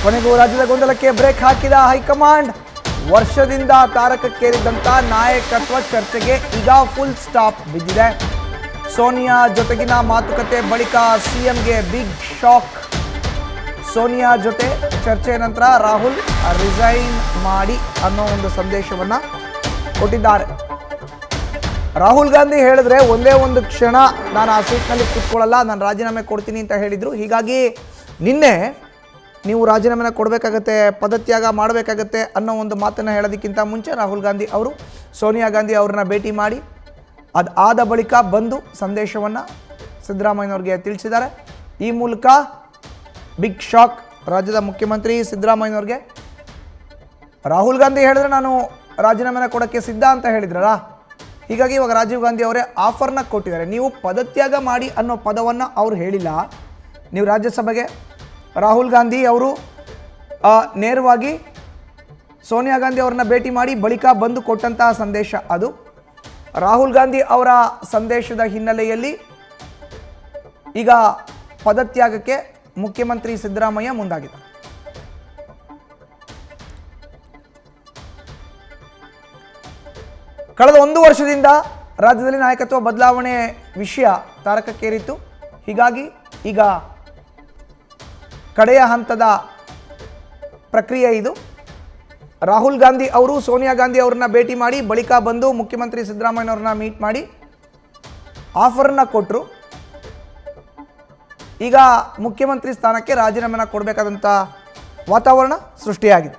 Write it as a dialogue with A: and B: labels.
A: ಕೊನೆಗೂ ರಾಜ್ಯದ ಗೊಂದಲಕ್ಕೆ ಬ್ರೇಕ್ ಹಾಕಿದ ಹೈಕಮಾಂಡ್. ವರ್ಷದಿಂದ ತಾರಕಕ್ಕೇರಿದ್ದಂಥ ನಾಯಕತ್ವ ಚರ್ಚೆಗೆ ಈಗ ಫುಲ್ ಸ್ಟಾಪ್ ಬಿದ್ದಿದೆ. ಸೋನಿಯಾ ಜೊತೆಗಿನ ಮಾತುಕತೆ ಬಳಿಕ ಸಿಎಂಗೆ ಬಿಗ್ ಶಾಕ್. ಸೋನಿಯಾ ಜೊತೆ ಚರ್ಚೆಯ ನಂತರ ರಾಹುಲ್ ರಿಸೈನ್ ಮಾಡಿ ಅನ್ನೋ ಒಂದು ಸಂದೇಶವನ್ನು ಕೊಟ್ಟಿದ್ದಾರೆ. ರಾಹುಲ್ ಗಾಂಧಿ ಹೇಳಿದ್ರೆ ಒಂದೇ ಒಂದು ಕ್ಷಣ ನಾನು ಆ ಸೀಟ್ನಲ್ಲಿ ಕೂತ್ಕೊಳ್ಳಲ್ಲ, ನಾನು ರಾಜೀನಾಮೆ ಕೊಡ್ತೀನಿ ಅಂತ ಹೇಳಿದರು. ಹೀಗಾಗಿ ನಿನ್ನೆ ನೀವು ರಾಜೀನಾಮೆನ ಕೊಡಬೇಕಾಗತ್ತೆ, ಪದತ್ಯಾಗ ಮಾಡಬೇಕಾಗತ್ತೆ ಅನ್ನೋ ಒಂದು ಮಾತನ್ನು ಹೇಳೋದಕ್ಕಿಂತ ಮುಂಚೆ ರಾಹುಲ್ ಗಾಂಧಿ ಅವರು ಸೋನಿಯಾ ಗಾಂಧಿ ಅವ್ರನ್ನ ಭೇಟಿ ಮಾಡಿ ಅದು ಆದ ಬಳಿಕ ಬಂದು ಸಂದೇಶವನ್ನು ಸಿದ್ದರಾಮಯ್ಯನವ್ರಿಗೆ ತಿಳಿಸಿದ್ದಾರೆ. ಈ ಮೂಲಕ ಬಿಗ್ ಶಾಕ್ ರಾಜ್ಯದ ಮುಖ್ಯಮಂತ್ರಿ ಸಿದ್ದರಾಮಯ್ಯನವ್ರಿಗೆ. ರಾಹುಲ್ ಗಾಂಧಿ ಹೇಳಿದ್ರೆ ನಾನು ರಾಜೀನಾಮೆನ ಕೊಡೋಕ್ಕೆ ಸಿದ್ಧ ಅಂತ ಹೇಳಿದ್ರಲ್ಲ, ಹೀಗಾಗಿ ಇವಾಗ ರಾಜೀವ್ ಗಾಂಧಿ ಅವರೇ ಆಫರ್ನ ಕೊಟ್ಟಿದ್ದಾರೆ. ನೀವು ಪದತ್ಯಾಗ ಮಾಡಿ ಅನ್ನೋ ಪದವನ್ನು ಅವ್ರು ಹೇಳಿಲ್ಲ. ನೀವು ರಾಜ್ಯಸಭೆಗೆ ರಾಹುಲ್ ಗಾಂಧಿ ಅವರು ನೇರವಾಗಿ ಸೋನಿಯಾ ಗಾಂಧಿ ಅವ್ರನ್ನ ಭೇಟಿ ಮಾಡಿ ಬಳಿಕ ಬಂದು ಕೊಟ್ಟಂತಹ ಸಂದೇಶ ಅದು. ರಾಹುಲ್ ಗಾಂಧಿ ಅವರ ಸಂದೇಶದ ಹಿನ್ನೆಲೆಯಲ್ಲಿ ಈಗ ಪದತ್ಯಾಗಕ್ಕೆ ಮುಖ್ಯಮಂತ್ರಿ ಸಿದ್ದರಾಮಯ್ಯ ಮುಂದಾಗಿದ್ದಾರೆ. ಕಳೆದ 1 ವರ್ಷದಿಂದ ರಾಜ್ಯದಲ್ಲಿ ನಾಯಕತ್ವ ಬದಲಾವಣೆ ವಿಷಯ ತಾರಕಕ್ಕೇರಿತ್ತು. ಹೀಗಾಗಿ ಈಗ ಕಡೆಯ ಹಂತದ ಪ್ರಕ್ರಿಯೆ ಇದು. ರಾಹುಲ್ ಗಾಂಧಿ ಅವರು ಸೋನಿಯಾ ಗಾಂಧಿ ಅವ್ರನ್ನ ಭೇಟಿ ಮಾಡಿ ಬಳಿಕ ಬಂದು ಮುಖ್ಯಮಂತ್ರಿ ಸಿದ್ದರಾಮಯ್ಯನವ್ರನ್ನ ಮೀಟ್ ಮಾಡಿ ಆಫರ್ನ ಕೊಟ್ಟರು. ಈಗ ಮುಖ್ಯಮಂತ್ರಿ ಸ್ಥಾನಕ್ಕೆ ರಾಜೀನಾಮೆನ ಕೊಡಬೇಕಾದಂಥ ವಾತಾವರಣ ಸೃಷ್ಟಿಯಾಗಿದೆ.